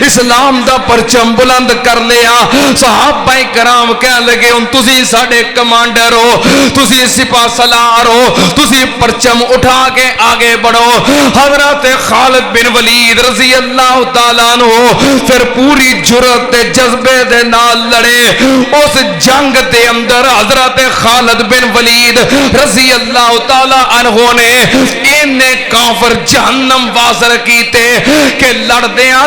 اسلام دا پرچم بلند کر لیا. صحابہ کرام کہنے لگے ہن تسی ساڈے کمانڈر ہو, تسی سپاہ سالار ہو, تسی پرچم اٹھا کے آگے بڑھو. حضرت خالد بن ولید رضی اللہ تعالیٰ عنہ پھر پوری جرأت تے جذبے دے نال لڑے. اس جنگ دے اندر حضرت خالد بن ولید رضی اللہ تعالیٰ عنہ نے انہیں کافر جہنم واصل کیتے کہ لڑدیاں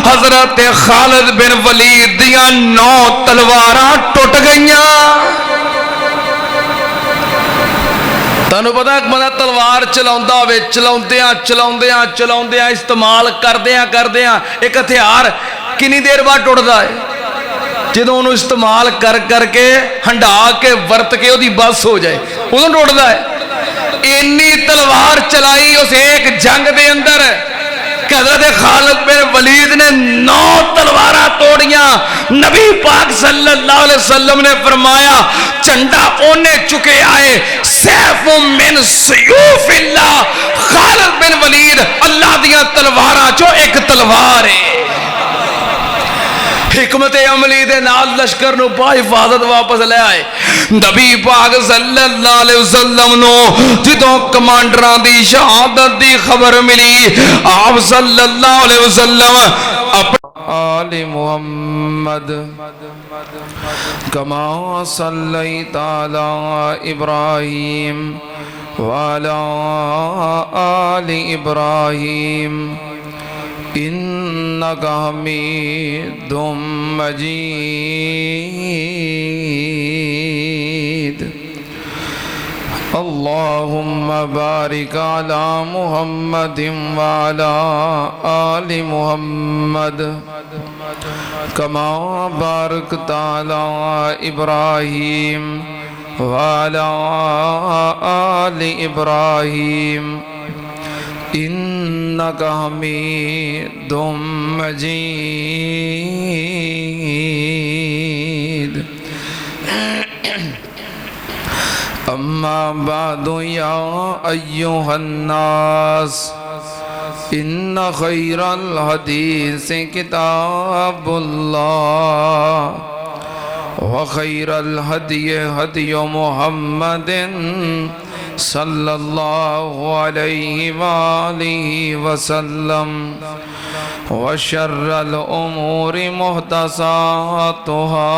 حضرت خالد بن ولید دیاں 9 تلواراں ٹوٹ گئیاں. تانوں پتہ ایک بندہ تلوار چلاوندا ہوے چلاوندیاں استعمال کردیاں ایک ہتھیار کنی دیر بعد ٹوٹدا ہے جدوں اونوں استعمال کر کے ہنڈا کے ورت کے اودی بس ہو جائے اودوں ٹوٹدا ہے. انی تلوار چلائی اس ایک جنگ دے اندر کہ حضرت خالد بن ولید نے 9 تلواراں توڑیاں. نبی پاک صلی اللہ علیہ وسلم نے فرمایا چنڈا اونے چکے آئے سیف من سیوف اللہ. خالد بن ولید اللہ دیاں تلواراں چو ایک تلوار ہے. حکمت عملی دے نال لشکر نو با حفاظت واپس لے آئے. نبی پاک صلی اللہ علیہ وسلم نو جدوں کمانڈراں دی شہادت دی خبر ملی آپ صلی اللہ علیہ وسلم آل محمد کما صلیت علی ابراہیم وعلی آل ابراہیم انک حمید مجید. اللہم بارک علی محمد وعلی آل محمد کما بارکت علی ابراہیم وعلی آل ابراہیم انک حمید مجید. اما بعد یا ایہا الناس ان خیر الحدیث کتاب اللہ وخیر الہدی ہدی محمد صلی اللہ علیہ وآلہ وسلم وشر الامور محدثاتها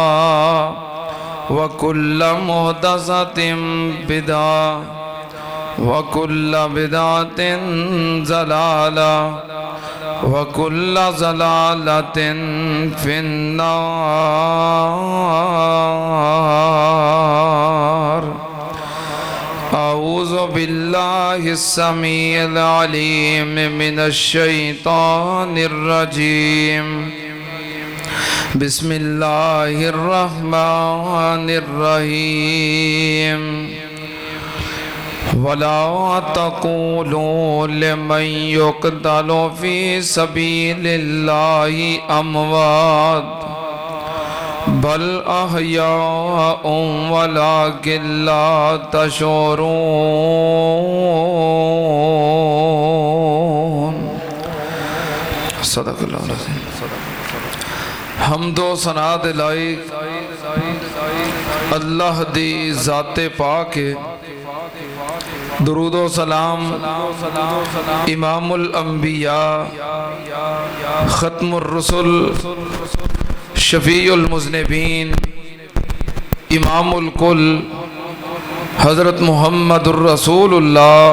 وکل محدثۃ بدعہ وکل بدعۃ ضلالہ وکل ضلالۃ فی النار. اعوذ باللہ السمیع العلیم من الشیطان الرجیم. بسم اللہ الرحمن الرحیم. ولا تقولوا لمن يقتل في سبيل الله اموات بل احیاء ولکن لا تشعرون. صدق اللہ العظیم. حمد و ثنا دے لائق اللہ دی ذات پاک ہے. درود و سلام امام الانبیاء ختم الرسل شفیع المذنبین امام الکل حضرت محمد الرسول اللہ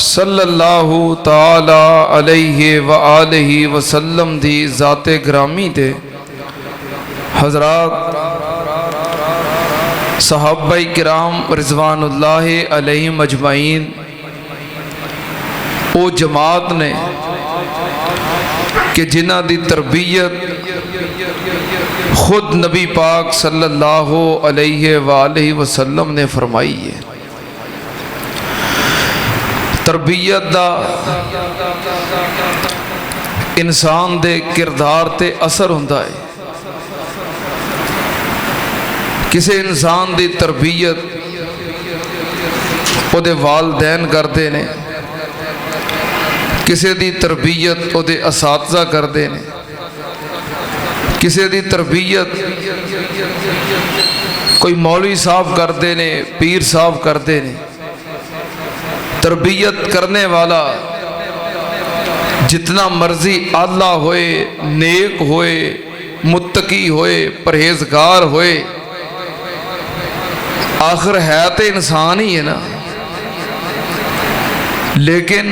صلی اللہ تعالی علیہ وآلہ وسلم دی ذات گرامی تے. حضرات صحابہ کرام رضوان اللہ علیہ مجمعین او جماعت نے کہ جنہ دی تربیت خود نبی پاک صلی اللہ علیہ وآلہ وسلم نے فرمائی ہے. تربیت دا انسان دے کردار تے اثر ہوندہ ہے. کسی انسان دی تربیت او دے والدین کرتے نے کسی دی تربیت او دے اساتذہ کردے نے، کسی دی تربیت کوئی مولوی صاحب کردے نے، پیر صاحب کردے نے۔ تربیت کرنے والا جتنا مرضی اعلیٰ ہوئے، نیک ہوئے، متقی ہوئے، پرہیزگار ہوئے، آخر ہے تو انسان ہی ہے نا۔ لیکن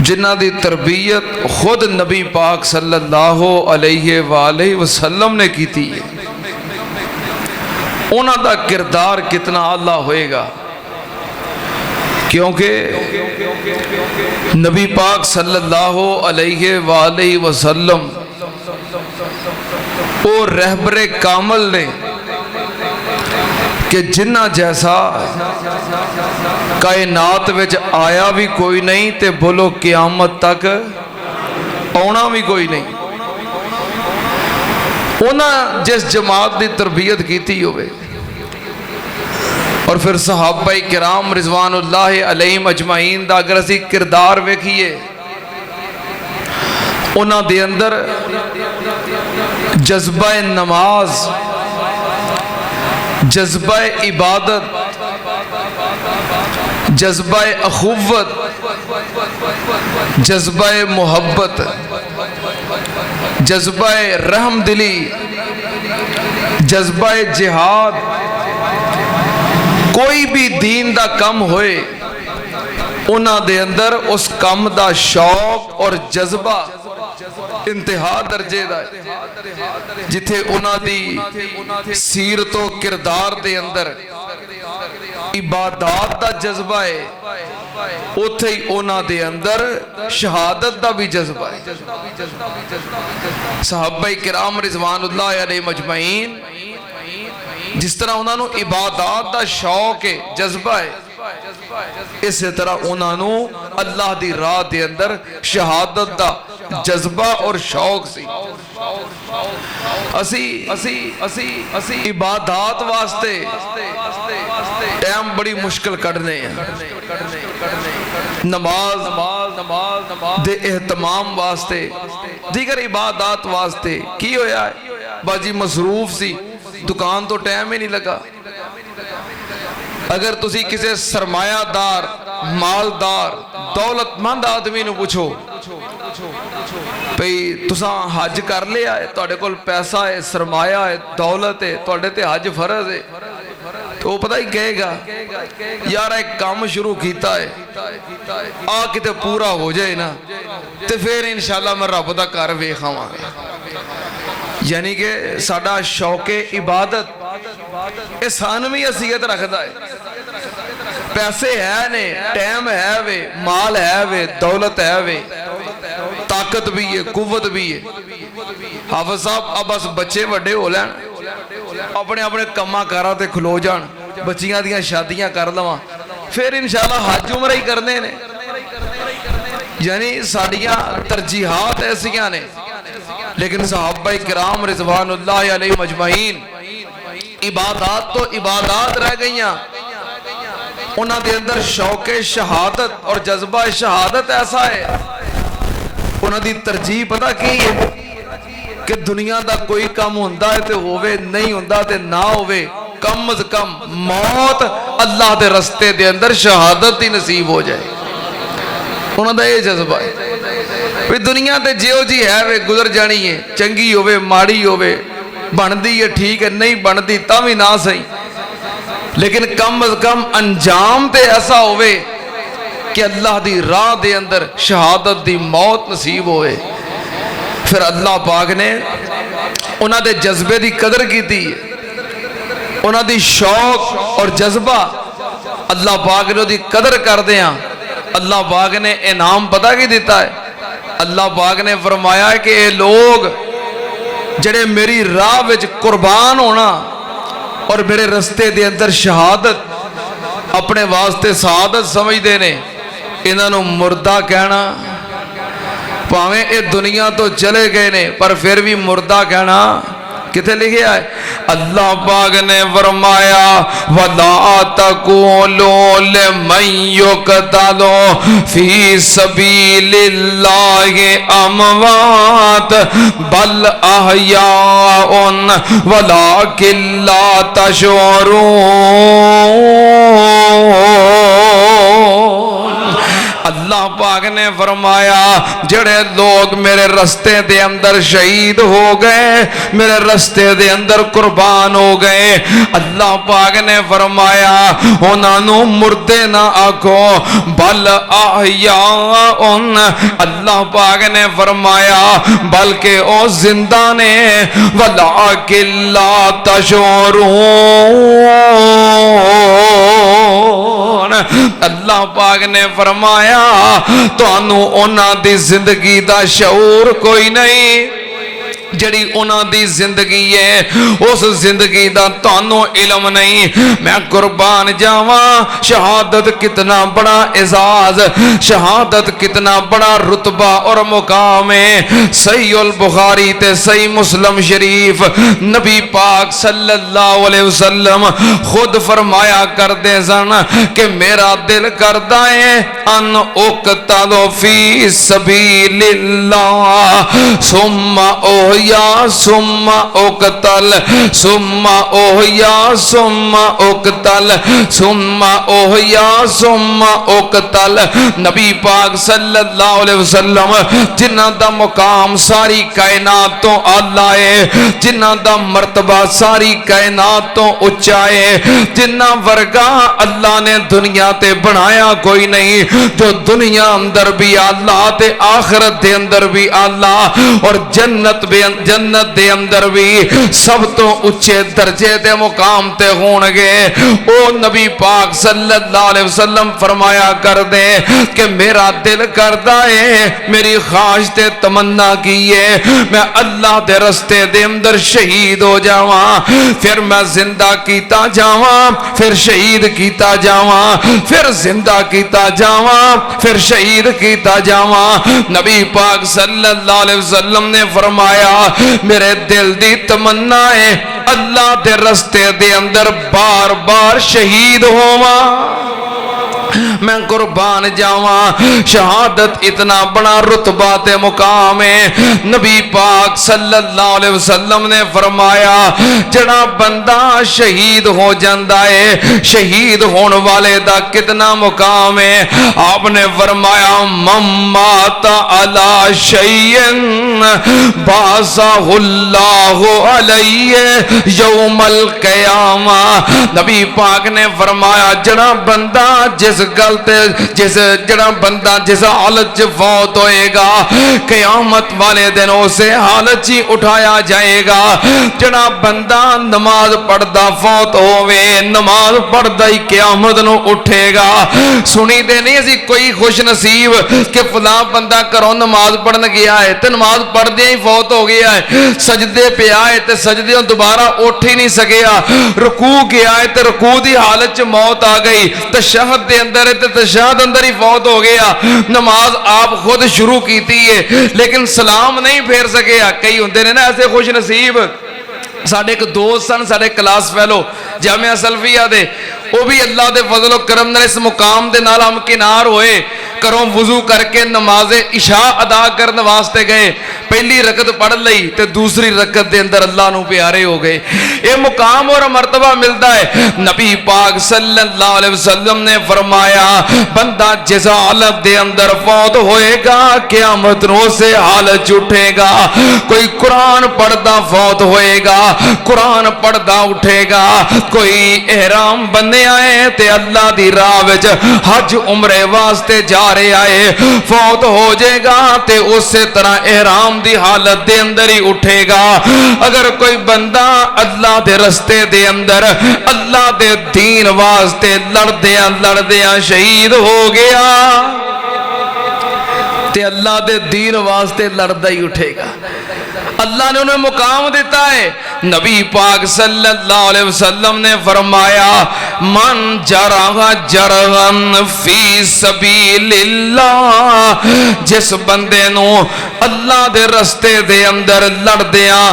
جنہ دی تربیت خود نبی پاک صلی اللہ علیہ وآلہ وسلم نے کی تھی، انہاں دا کردار کتنا اعلیٰ ہوئے گا، کیونکہ نبی پاک صلی اللہ علیہ وآلہ وسلم وہ رہبر کامل نے کہ جنہ جیسا کائنات وچ آیا بھی کوئی نہیں تے بولو قیامت تک آنا بھی کوئی نہیں۔ انہاں جس جماعت دی تربیت کیتی ہوئے، اور پھر صحابہ کرام رضوان اللہ علیہم اجمعین دا اگر اسی کردار ویکھیے، انہاں دے اندر جذبہ نماز، جذبہ عبادت، جذبہ اخوت، جذبہ محبت، جذبہ رحم دلی، جذبہ جہاد، کوئی بھی دین دا کم ہوئے انہاں دے اندر اس کم دا شوق اور جذبہ انتہا درجے دا ہے۔ جتھے انہاں دی سیرت و کردار دے اندر عبادات دا جذبہ ہے، اتھے ہی انہاں دے اندر شہادت دا بھی جذبہ ہے۔ صحابہ کرام رضوان اللہ علیہ مجمعین جس طرح انہوں نے عبادات دا شوق ہے، جذبہ ہے، اسی طرح انہوں نے اللہ دی راہ دے اندر شہادت دا جذبہ اور شوق سی۔ اسی عبادات واسطے ٹائم بڑی مشکل کڑنے ہیں، نماز دے اہتمام واسطے، دیگر عبادات واسطے کی ہویا ہے، باجی مصروف سی، دکان تو ٹائم ہی نہیں لگا۔ اگر تسی کسی سرمایہ دار، مالدار، دولت مند آدمی نو پوچھو بھئی تساں حج کر لیا ہے، توڑے کول پیسہ ہے، سرمایہ ہے، دولت ہے، توڑے تے حج فرض ہے، تو وہ پتہ ہی کہے گا یار ایک کام شروع کیتا ہے، آ کتے پورا ہو جائے نا تے پھر انشاءاللہ میں رب دا کر ویکھاں گا۔ یعنی کہ ساڈا شوق عبادت احسانوی حیثیت رکھتا ہے۔ پیسے ہے نے، ٹائم ہے وے، مال ہے وے، دولت ہے وے، طاقت بھی ہے، قوت بھی ہے۔ حافظ صاحب اب بس بچے وڈے ہو لین، اپنے اپنے کما کارا تے کھلو جان، بچیاں دیاں شادیاں کر لواں، پھر انشاءاللہ حج عمرہ ہی کرنے نے۔ یعنی ساڑیاں ترجیحات ایسیاں نے، لیکن صحابہ کرام رضوان اللہ علیہ مجمعین عبادات تو عبادات رہ گئیاں، انہاں دے اندر شوق شہادت اور جذبہ شہادت ایسا ہے، انہاں دی ترجیح پتہ کی ہے کہ دنیا دا کوئی کام ہوندہ ہے تے ہوئے، نہیں ہوندہ تے نہ ہوئے، کم از کم موت اللہ دے رستے دے اندر شہادت ہی نصیب ہو جائے۔ انہاں دا یہ جذبہ ہے بھی دنیا تے جیو جی ہے وے گزر جانی ہے، چنگی ہوئے ماڑی ہوئے، بندی ہے ٹھیک ہے، نہیں بندی تاں بھی نہ صحیح، لیکن کم از کم انجام تے ایسا ہوئے کہ اللہ دی راہ دے اندر شہادت دی موت نصیب ہوئے۔ پھر اللہ پاک نے انہاں دے جذبے دی قدر کی تھی، انہاں دی شوق اور جذبہ اللہ پاک نے دی قدر کر دیاں۔ اللہ پاک نے انعام پتہ کی دیتا ہے، اللہ پاک نے فرمایا ہے کہ اے لوگ جڑے میری راہ وچ قربان ہونا اور میرے رستے دے اندر شہادت اپنے واسطے سعادت سمجھ دینے، انہاں نو مردہ کہنا، پاویں اے دنیا تو چلے گئے نے پر پھر بھی مردہ کہنا کتے لکھیا ہے؟ اللہ پاک نے فرمایا وَلَا تَقُولُوا لِمَن يُقْتَلُ فِي سَبِيلِ اللَّهِ أَمْوَاتٌ بَلْ أَحْيَاءٌ وَلَكِن لَّا تَشْعُرُونَ۔ اللہ پاک نے فرمایا جڑے لوگ میرے رستے دے اندر شہید ہو گئے، میرے رستے دے اندر قربان ہو گئے، اللہ پاک نے فرمایا انہاں نوں مردے نہ آکھو بل احیاء، اللہ پاک نے فرمایا بلکہ او زندہ نے، ولکن لا تشعرون۔ اللہ پاک نے فرمایا تو انہوں انہاں دی زندگی دا شعور کوئی نہیں، جڑی انہاں دی زندگی ہے اس زندگی دا تانوں علم نہیں۔ میں قربان جاواں، شہادت کتنا بڑا اعزاز، شہادت کتنا بڑا رتبہ اور مقام ہے۔ صحیح البخاری تے صحیح مسلم شریف نبی پاک صلی اللہ علیہ وسلم خود فرمایا کردے سن کہ میرا دل کردا ہے ان اقتل فی سبیل اللہ ثم اوہیا ثم اقتل ثم اوہیا ثم اقتل ثم اوہیا ثم اقتل۔ نبی پاک صلی اللہ علیہ وسلم جنہ دا مقام ساری کائنات تو اعلیٰ ہے، جنہ دا مرتبہ ساری کائنات تو اچا ہے، جنہ ورگا اللہ نے دنیا تے بنایا کوئی نہیں، جو دنیا اندر بھی اللہ تے آخرت دے اندر بھی اللہ اور جنت دے اندر بھی سب تو اچھے درجے دے مقام تے ہونگے۔ او نبی پاک صلی اللہ علیہ وسلم فرمایا کر دے کہ میرا دل کردہ ہے، میری خواہش تے تمنا کیے میں اللہ دے رستے دے اندر شہید ہو جاواں، پھر میں زندہ کیتا جاواں، پھر شہید کیتا جاواں، پھر زندہ کیتا جاواں، پھر شہید کیتا جاواں۔ نبی پاک صلی اللہ علیہ وسلم نے فرمایا میرے دل دی تمنا ہے اللہ دے رستے دے اندر بار بار شہید ہوواں، میں قربان جاواں۔ شہادت اتنا بڑا رتبہ تے مقام ہے۔ نبی پاک صلی اللہ علیہ وسلم نے فرمایا جڑا بندہ شہید ہو جاندہ ہے، شہید ہون والے دا کتنا مقام ہے۔ آپ نے فرمایا من مات علی شیئن باسہ اللہ علیہ یوم القیامہ۔ نبی پاک نے فرمایا جڑا بندہ جس حالت چ فوت ہوئے گا قیامت والے دن اسے حالت چی اٹھایا جائے گا۔ جڑا بندہ نماز پڑھدا فوت ہوئے، نماز پڑھدا ہی قیامت نو اٹھے گا۔ سنی دے نہیں اسی کوئی خوش نصیب کہ فلاں بندہ کرو نماز پڑھن گیا ہے تے نماز پڑھ دیا ہی فوت ہو گیا ہے، سجدے پہ آئے تے سجدے دوبارہ اٹھ ہی نہیں سکیا، رکوع گیا ہے تے رکوع دی حالت چ موت آ گئی، تشہد دے اندر ہے تے تشہد اندر ہی فوت ہو گیا۔ نماز آپ خود شروع کیتی ہے لیکن سلام نہیں پھیر سکیا۔ کئی ہوندے نے نا ایسے خوش نصیب۔ ساڑھے ایک دوست سن، ساڑھے کلاس فیلو جامعہ سلفیہ دے، وہ بھی اللہ دے فضل و کرم نے اس مقام دے نال ہم کنار ہوئے، کروں وضو کر کے نماز عشاء ادا کرنے واسطے گئے، پہلی رکعت پڑھ لئی تے دوسری رکعت دے اندر اللہ نو پیارے ہو گئے۔ یہ مقام اور مرتبہ ملتا ہے۔ نبی پاک صلی اللہ علیہ وسلم نے فرمایا بندہ جس حالت دے اندر فوت ہوئے گا قیامت نو سے حالت اٹھے گا۔ کوئی قرآن پڑھدا فوت ہوئے گا، قرآن پڑھدا اٹھے گا، کوئی احرام بننے آئے تے اللہ دی راہ وچ حج عمرے واسطے جا رہے آئے فوت ہو جائے گا تے اسی طرح احرام دی حالت دے اندر ہی اٹھے گا۔ اگر کوئی بندہ اللہ دے رستے دے اندر اللہ دے دین واسطے لڑدیاں شہید ہو گیا تے اللہ دے دین واسطے لڑدا ہی اٹھے گا۔ اللہ نے انہیں مقام دیتا ہے۔ نبی پاک صلی اللہ علیہ وسلم نے فرمایا من جرح جرحن فی سبیل اللہ، جس بندے نو اللہ دے رستے دے اندر لڑدیاں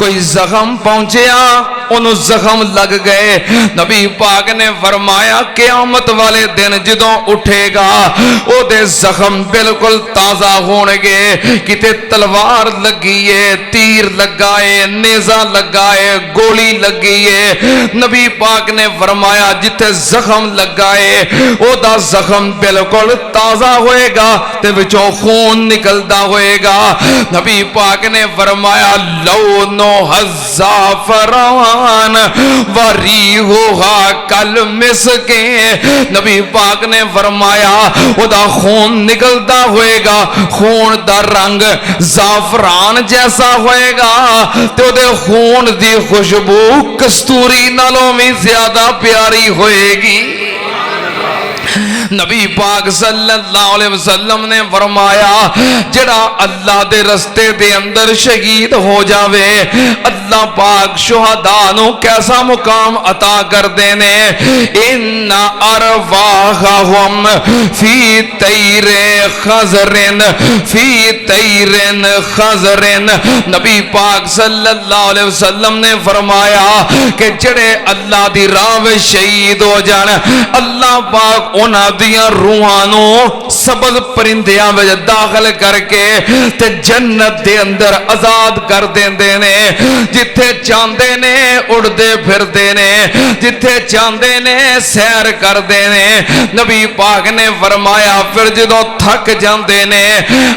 کوئی زخم پہنچیا انہوں زخم لگ گئے نبی پاک نے فرمایا قیامت والے دن جدوں اٹھے گا او دے زخم بالکل تازہ ہونگے کتے تلوار لگیے تیر لگائے نیزہ لگائے گولی لگیے نبی پاک نے فرمایا جتے زخم لگائے او دا زخم بالکل تازہ ہوئے گا تے وچوں خون نکلدا ہوئے گا نبی پاک نے فرمایا لونو الزعفران وریحھا کالمسک نبی پاک نے فرمایا او دا خون نکلدا ہوئے گا خون دا رنگ زعفران جیسا ہوئے گا تے او دے خون دی خوشبو کستوری نالوں میں زیادہ پیاری ہوئے گی نبی پاک صلی اللہ علیہ وسلم نے فرمایا جڑا اللہ دے رستے دے اندر شہید ہو جاوے اللہ پاک شہداء نو کیسا مقام عطا کر دینے ان ارواحہم فی طیر خضرن نبی پاک صلی اللہ علیہ وسلم نے فرمایا کہ جڑے اللہ دی راہ وچ شہید ہو جان اللہ پاک انہاں دیاں روحانوں سبز پرندیاں وچ داخل کر کے تے جنت دے اندر آزاد کر دیندے نے جتھے چاندے نے اڑدے پھردے نے جتھے چاندے نے سیر کردے نے نبی پاک نے فرمایا پھر جدوں تھک جاندے نے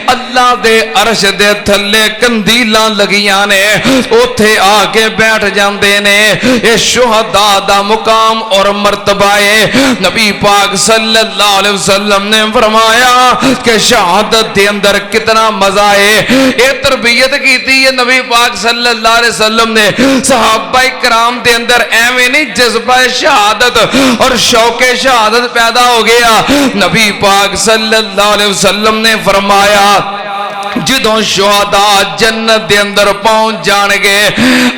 اللہ دے عرش دے تھلے کندیلاں لگیاں نے اوتھے آ کے بیٹھ جاندے نے اے شہداء دا مقام اور مرتبہ ہے نبی پاک صلی اللہ علیہ وسلم نے فرمایا کہ شہادت دے اندر کتنا مزہ ہے اے تربیت کیتی ہے نبی پاک صلی اللہ علیہ وسلم نے صحابہ کرام دے اندر ایویں نہیں جذبہ شہادت اور شوق شہادت پیدا ہو گیا نبی پاک صلی اللہ علیہ وسلم نے فرمایا جدوں شہداء جنت دے اندر پہنچ جان گے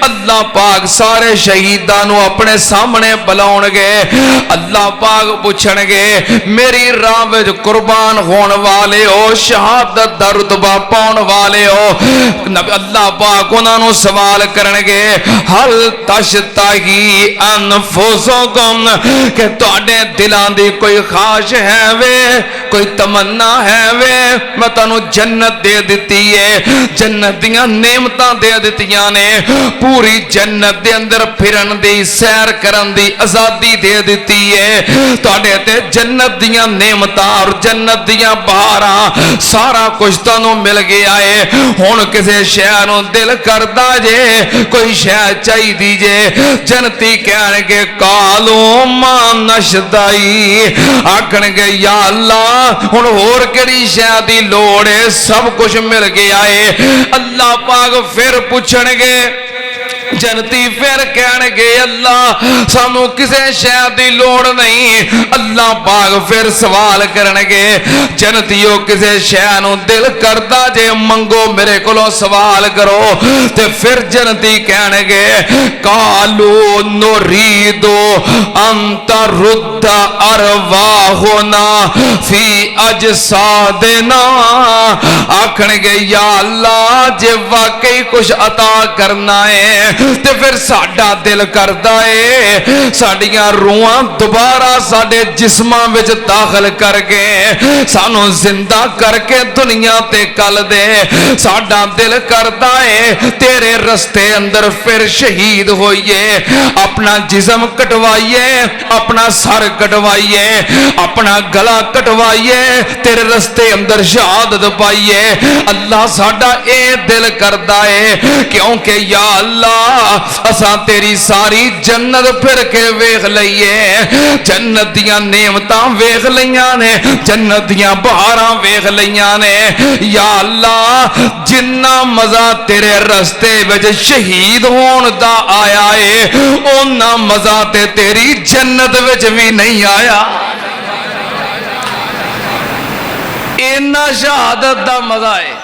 اللہ پاک سارے شہیدانوں اپنے سامنے بلاؤن گے اللہ پاک پوچھن گے میری راہ وچ قربان ہون والے ہو شہادت دا رتبہ پاؤن والے ہو اللہ پاک انہاں نوں سوال کرن گے حل تشتہی انفسکم کہ تواڈے دلاں دی کوئی خواہش ہے وے کوئی تمنا ہے وے میں تانوں جنت دے دیتی ہے جنت دیاں نعمتاں دے دیتیاں نے پوری جنت دے اندر پھرن دی سیر کرن دی آزادی دے دیتی ہے تواڈے تے جنت دیاں نعمتاں اور جنت دیاں بہاراں سارا کچھ تانوں مل گیا ہے ہن کسے شے نوں دل کردا جے کوئی شے چاہیدی جے جنتی کہن گے کالو ما نشدائی آکھن گے یا اللہ ہن ہور کیڑی شے دی لوڑ ہے سب کچھ مل گیا ہے اللہ پاک پھر پوچھن گے جنتی پھر کہنے گے اللہ سانو کسے شے دی لوڑ نہیں اللہ پاک پھر سوال کرنے گے جنتیو کسے شے نو دل کردا جے منگو میرے کولوں سوال کرو تے پھر جنتی کہنے گے قالو نریدو انت رد ارواحنا فی اجسادنا آکھن گے یا اللہ جے واقعی کچھ عطا کرنا ہے تے پھر ساڈا دل کردا ہے ساڈیاں روحاں دوبارہ ساڈے جسماں وچ داخل کر کے سانو زندہ کر کے دنیا تے کل دے ساڈا دل کردا ہے تیرے رستے اندر پھر شہید ہوئیے اپنا جسم کٹوائیے اپنا سر کٹوائیے اپنا گلا کٹوائیے تیرے رستے اندر شہادت پائیے اللہ ساڈا اے دل کردا ہے کیونکہ یا اللہ اساں تیری ساری جنت پھر کے ویکھ لئیے جنت دیاں نعمتاں ویکھ لیاں نے جنت دیاں بہاراں ویکھ لیاں نے یا اللہ جنہ مزہ تیرے رستے وچ شہید ہون دا آیا ہے اونہ مزہ تے تیری جنت وچ بھی نہیں آیا اینا شہادت دا مزہ ہے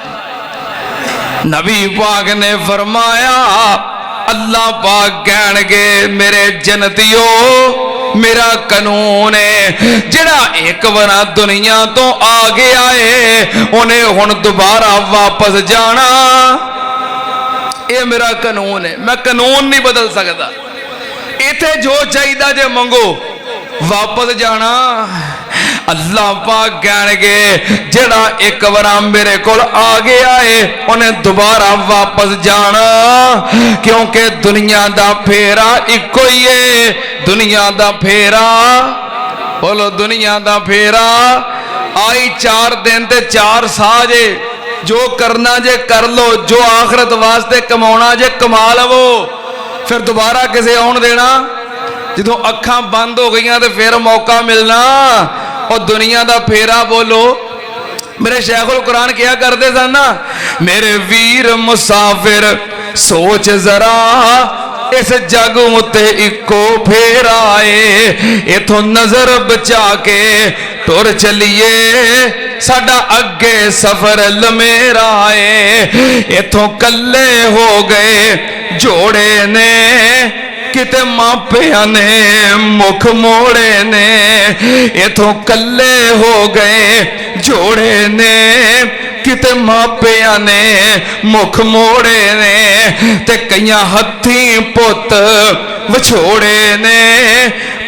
نبی پاک نے فرمایا اللہ پاک کہن گے میرے جنتیو میرا قانون ہے جڑا ایک ورا دنیا تو آ گیا ہے انہیں ہن دوبارہ واپس جانا یہ میرا قانون ہے, میں قانون نہیں بدل سکتا. اتنے جو چاہیے جے منگو واپس جانا. اللہ پاک کہنے گے جڑا ایک بار میرے کول آ گیا ہے انہیں دوبارہ واپس جانا, کیونکہ دنیا دا پھیرا ایک ہی ہے. دنیا دا پھیرا, بولو دنیا دا پھیرا آئی 4 دن تے 4 ساجے. جو کرنا جے کر لو, جو آخرت واسطے کمانا جے کما لو, پھر دوبارہ کسے آن دینا. جدوں اکھاں بند ہو گئیاں تے پھر موقع ملنا. اور دنیا دا پھیرا بولو. میرے شیخ القرآن کیا کرتے سن نا, میرے ویر مسافر سوچ ذرا اس جگ اتے اکو پھیرا ہے. اتھوں نظر بچا کے ٹر چلیے ساڈا اگے سفر لمیرا ہے. اتھوں کلے ہو گئے جوڑے نے کتے ماپیاں نے مکھ موڑے نے. اتھوں کلے ہو گئے جوڑے نے کتے ماپیاں نے مکھ موڑے نے. تے کئیاں ہتھیں پت وچھوڑے نے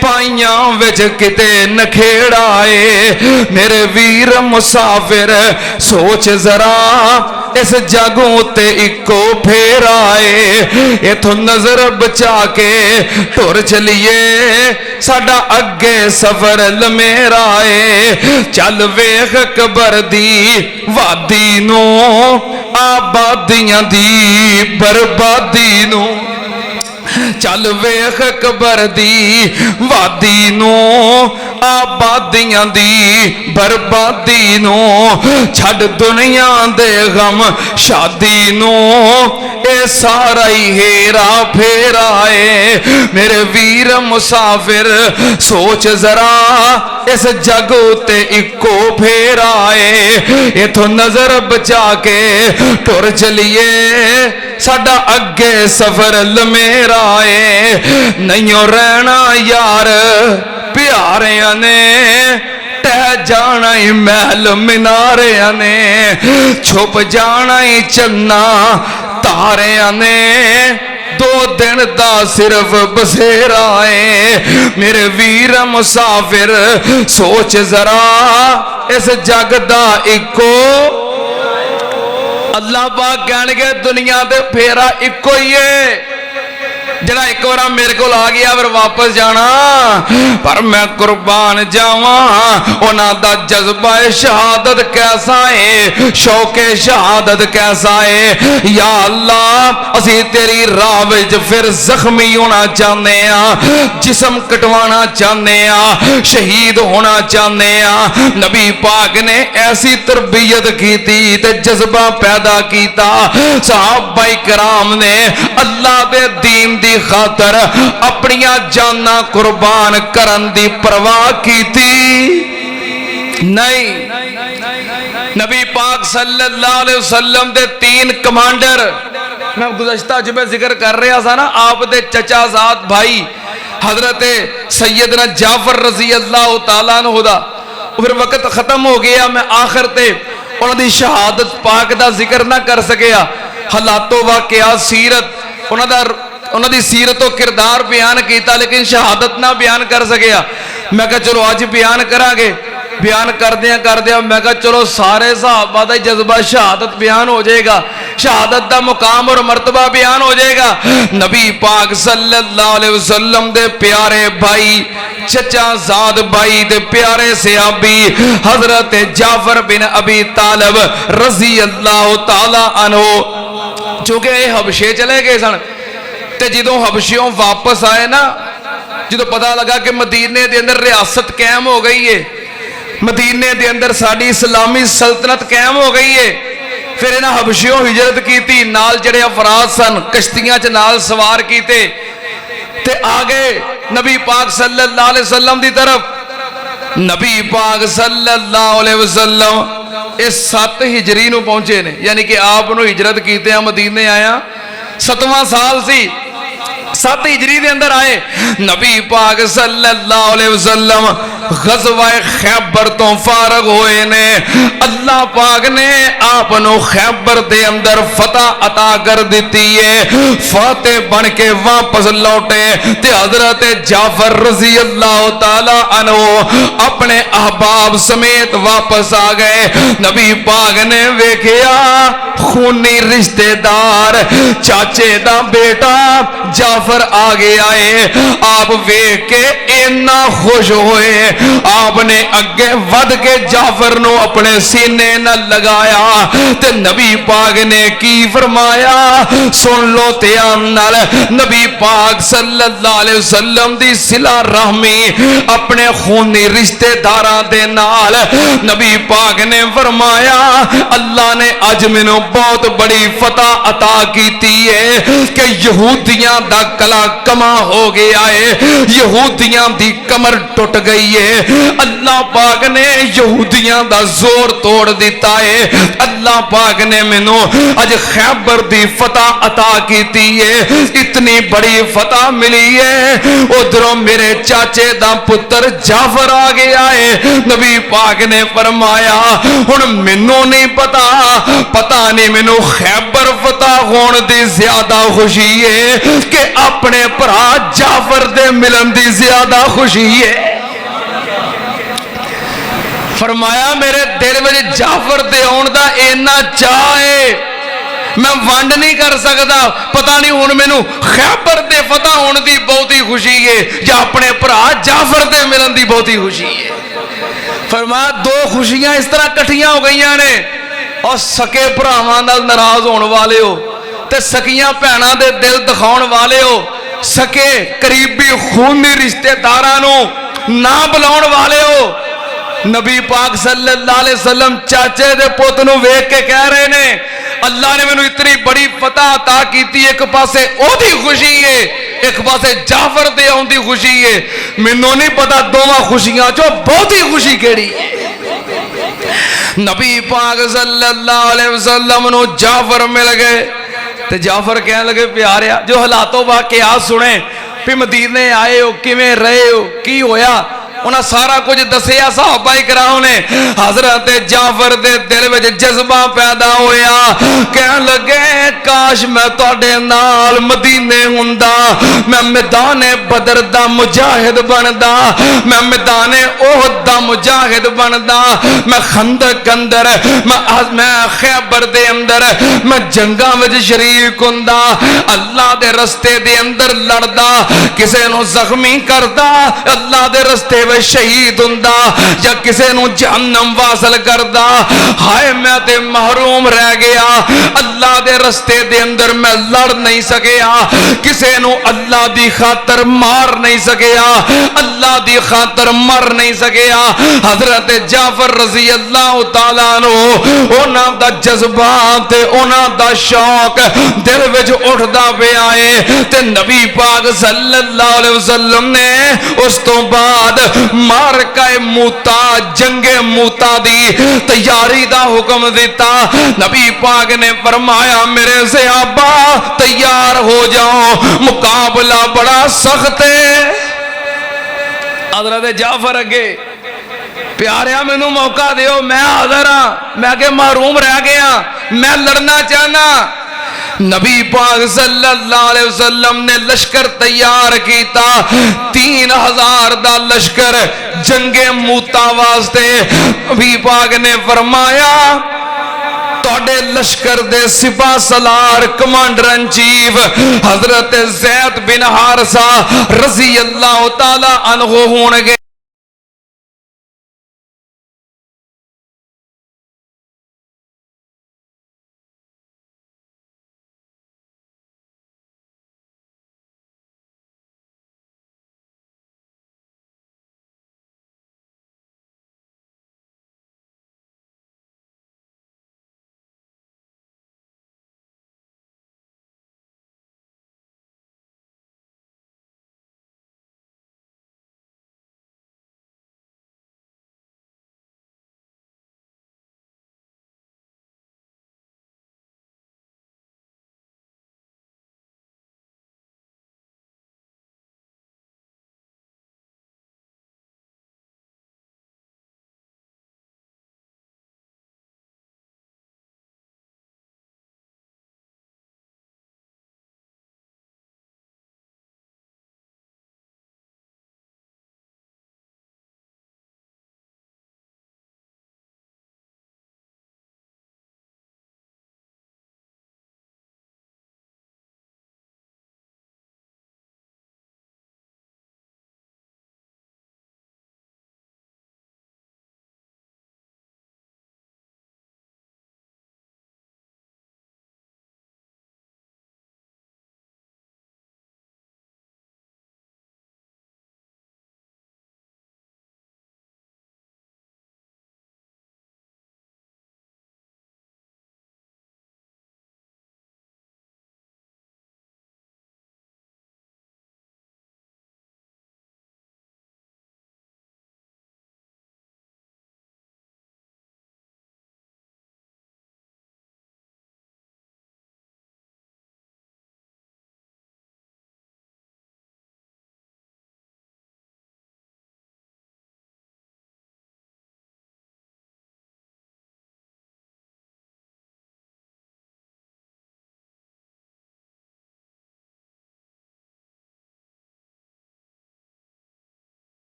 پائیاں وچ کتے نکھیڑا ہے. میرے ویر مسافر سوچ ذرا اس جگوں تے اکو پھیرا ہے. اتھوں نظر بچا کے ٹر چلیے ساڈا اگے سفر لمیرا ہے. چل ویخ قبر دی وادی نو آبادیاں دی بربادی نو. چل ویخ قبر دی وادی نو آبادیاں دی بربادی نو. چھڈ دنیا دے غم شادی نو اے سارا ہی ہیرا پھیرا ہے. میرے ویر مسافر سوچ ذرا اس جگ تے اکو پھیرا ہے. اتھوں نظر بچا کے ٹر چلیے ساڈا اگے سفر لمیرا ہے. نہیں رہنا یار پیاریاں نے ٹہ جانا ہی محل میناریاں نے. چھپ جانا ہی چنا تاریاں نے. 2 دن دا صرف بسیرا ہے. میرے ویر مسافر سوچ ذرا اس جگ دا اکو. اللہ پاک کہنے گے دنیا دے پھیرا اکو ہی ہے. جڑا ایک بار میرے کو آ گیا پھر واپس جانا. پر میں قربان جاواں انہاں دا جذبہ شہادت کیسا ہے, شوق شہادت کیسا ہے. یا اللہ اسی تیری راہ وچ پھر زخمی ہونا چاہنے ہاں, جسم کٹوانا چاہنے ہاں, شہید ہونا چاہنے ہاں. نبی پاک نے ایسی تربیت کی تھی تے جذبہ پیدا کیتا. صحابہ کرام نے اللہ دے دین دی خاطر اپنیاں جاناں قربان کرن دی پرواہ کی تھی نہیں. نبی پاک صلی اللہ علیہ وسلم دے 3 کمانڈر, میں گزشتہ جمعہ ذکر کر رہا تھا نا, آپ دے چچا زاد بھائی حضرت سیدنا جعفر رضی اللہ تعالیٰ عنہ دا. پھر وقت ختم ہو گیا, میں آخر تے انہوں دی شہادت پاک دا ذکر نہ کر سکیا. حالات و واقعات سیرت انہوں دی سیرت و کردار بیان کیتا لیکن شہادت نہ بیان کر سکیا. میں کہا چلو آج بیان کرا گے. بیان کر دیا میں کہا چلو سارے صحابہ دا جذبہ شہادت بیان ہو جائے گا, شہادت دا مقام اور مرتبہ بیان ہو جائے گا. نبی پاک صلی اللہ علیہ وسلم دے پیارے بھائی چچا زاد بھائی دے پیارے صحابی حضرت جعفر بن ابی طالب رضی اللہ تعالی عنہ, چونکہ یہ حبشے چلے گئے سن. تے جدوں حبشیوں واپس آئے نا, جدوں پتہ لگا کہ مدینے دے اندر ریاست قائم ہو گئی ہے, مدینے دے اندر ساڑی اسلامی سلطنت قائم ہو گئی ہے, پھر انہاں حبشیوں ہجرت کی تھی. نال جڑے افراد سن کشتیاں چ نال سوار کیتے تے آگے نبی پاک صلی اللہ علیہ وسلم دی طرف. نبی پاک صلی اللہ علیہ وسلم اس 7 ہجری نو پہنچے نے, یعنی کہ آپ نو ہجرت کیتے ہیں مدینے آیا 7واں سال سی. 7 ہجری دے اندر آئے نبی پاک صلی اللہ علیہ وسلم غزوہ خیبر تو فارغ ہوئے نے اللہ پاک نے آپ نو خیبر دے اندر فتح عطا کر دیتی ہے فاتح بن کے واپس لوٹے تے حضرت جعفر رضی اللہ تعالی عنہ اپنے احباب سمیت واپس آ گئے نبی پاک نے ویکھیا خونی رشتہ دار چاچے دا بیٹا جعفر آگے آئے آپ ویکھ کے اتنا خوش ہوئے آپ نے اگے ود کے جعفر نو اپنے سینے نہ لگایا تے نبی پاک نے کی فرمایا سن لو تیام نال نبی پاک صلی اللہ علیہ وسلم دی صلہ رحمی اپنے خونی رشتہ داراں دے نال نبی پاک نے فرمایا اللہ نے اج مینوں بہت بڑی فتح عطا کیتی ہے کہ یہودیاں دا کلا کما ہو گیا ہے یہودیاں دی کمر ٹوٹ گئی ہے اللہ پاک نے یہودیاں دا زور توڑ دیتا ہے اللہ پاک نے مینوں اج خیبر دی فتح عطا کیتی ہے اتنی بڑی فتح ملی ہے ادھروں میرے چاچے دا پتر جعفر آ گیا ہے نبی پاک نے فرمایا ہن مینوں نہیں پتا نہیں مینوں خیبر فتح ہون دی زیادہ خوشی ہے کہ اپنے بھرا جعفر دے ملن دی زیادہ خوشی ہے فرمایا میرے دل میں جعفر دے آن دا اینا چاہ ہے میں ونڈ نہیں کر سکتا پتہ نہیں ہن مینوں خیبر دے فتح ہون دی بہتی خوشی ہے یا اپنے بھرا جعفر دے ملن دی بہتی خوشی ہے فرمایا دو خوشیاں اس طرح کٹھیاں ہو گئیاں نے اور سکے بھراواں نال ناراض ہون والے ہو تے سکیاں بھیناں دے دل دکھاؤن والے ہو سکے قریبی خونی رشتہ داراں نو نہ بلاؤن والے ہو نبی پاک صلی اللہ علیہ وسلم چاچے دے پوت نو ویکھ کے کہہ رہے نے اللہ نے مینوں اتنی بڑی فتح عطا کیتی ایک پاسے او دی خوشی ہے ایک پاسے جعفر دے اون دی خوشی ہے مینوں نہیں پتا دوواں خوشیاں چوں بہتی خوشی کیڑی ہے نبی پاک صلی اللہ علیہ وسلم نو جعفر مل گئے تے جعفر کہنے لگے پیاریا جو حالاتوں واقعات سنے پھر مدینے آئے ہو کیویں رہے ہو کی ہویا انہاں سارا کچھ دسیا صحابہ کرام نے حضرت جعفر دے دل وچ جذبہ پیدا ہویا کہنے لگے کاش میں تواڈے نال مدینے ہوندا میں میدان بدر دا مجاہد بندا میں میدان احد دا مجاہد بندا میں خندق اندر میں خیبر دے اندر میں جنگاں وچ شریک ہوندا اللہ دے رستے دے اندر لڑدا کسے نو زخمی کردا اللہ دے رستے شہید ہوندا یا کسے نو جہنم واصل کردا ہائے میں تے محروم رہ گیا اللہ دے رستے دے اندر میں لڑ نہیں سکیا کسے نو اللہ دی خاطر مار نہیں سکیا اللہ دی خاطر مر نہیں سکیا حضرت جعفر رضی اللہ تعالیٰ عنہ انہاں دا جذبات تے انہاں دا شوق دل وچ اٹھدا پیا ہے تے نبی پاک صلی اللہ علیہ وسلم نے اس تو بعد مارکہ موتا جنگ موتا دی تیاری دا حکم دیتا نبی پاک نے فرمایا میرے صحابہ تیار ہو جاؤ مقابلہ بڑا سخت ہے حضرت جعفر اگے پیاریا مینوں موقع دیو میں حاضر ہاں میں کہ محروم رہ گیا میں لڑنا چاہنا نبی پاک صلی اللہ علیہ وسلم نے لشکر تیار کیتا 3000 دا لشکر جنگ موتا واسطے نبی پاک نے فرمایا توڑے لشکر دے سپاہ سالار کمانڈر ان چیف حضرت زید بن حارثہ رضی اللہ تعالی عنہ ہونگے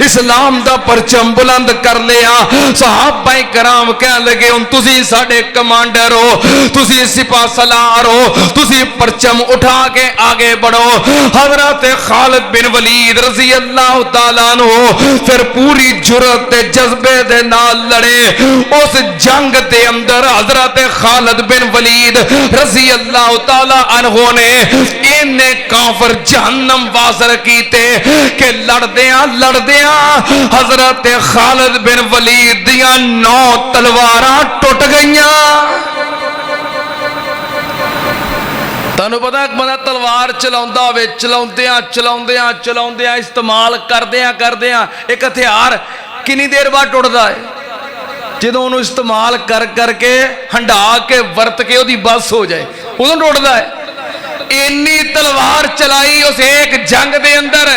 اسلام دا پرچم بلند کر لیا. صحابہ کرام کہنے لگے ہن تسی ساڈے کمانڈر ہو, تسی سپاہ سالار ہو, تسی پرچم اٹھا کے آگے بڑھو. حضرت خالد بن ولید رضی اللہ تعالیٰ عنہ پھر پوری جرأت تے جذبے دے نال لڑے. اس جنگ دے اندر حضرت خالد بن ولید رضی اللہ تعالیٰ عنہ نے انہیں کافر جہنم واصل کیتے کہ لڑدیاں حضرت خالد بن ولید دیاں 9 تلواراں ٹوٹ گئیاں. تانوں پتہ ایک بندہ تلوار چلاوندا ہوے, چلاوندیاں استعمال کردیاں ایک ہتھیار کنی دیر بعد ٹوٹدا ہے؟ جدوں انہوں استعمال کر کے ہنڈا کے ورت کے وہ بس ہو جائے ادوں ٹوٹدا ہے. اینی تلوار چلائی اس ایک جنگ دے اندر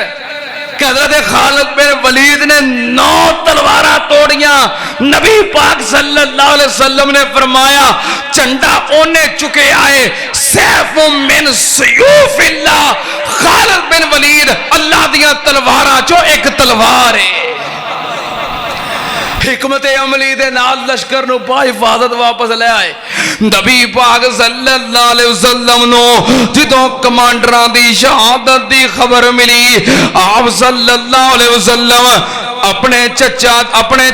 کہ حضرت خالد بن ولید نے 9 تلواراں توڑیاں. نبی پاک صلی اللہ علیہ وسلم نے فرمایا چنڈا اونے چکے آئے, سیف من سیوف اللہ, خالد بن ولید اللہ دیاں تلواراں چو ایک تلوار ہے. حکمت عملی دے نال لشکر نو با حفاظت واپس لے آئے. نبی پاک صلی اللہ علیہ وسلم نو جدوں کمانڈراں دی شہادت دی خبر ملی, آپ صلی اللہ علیہ وسلم اپنے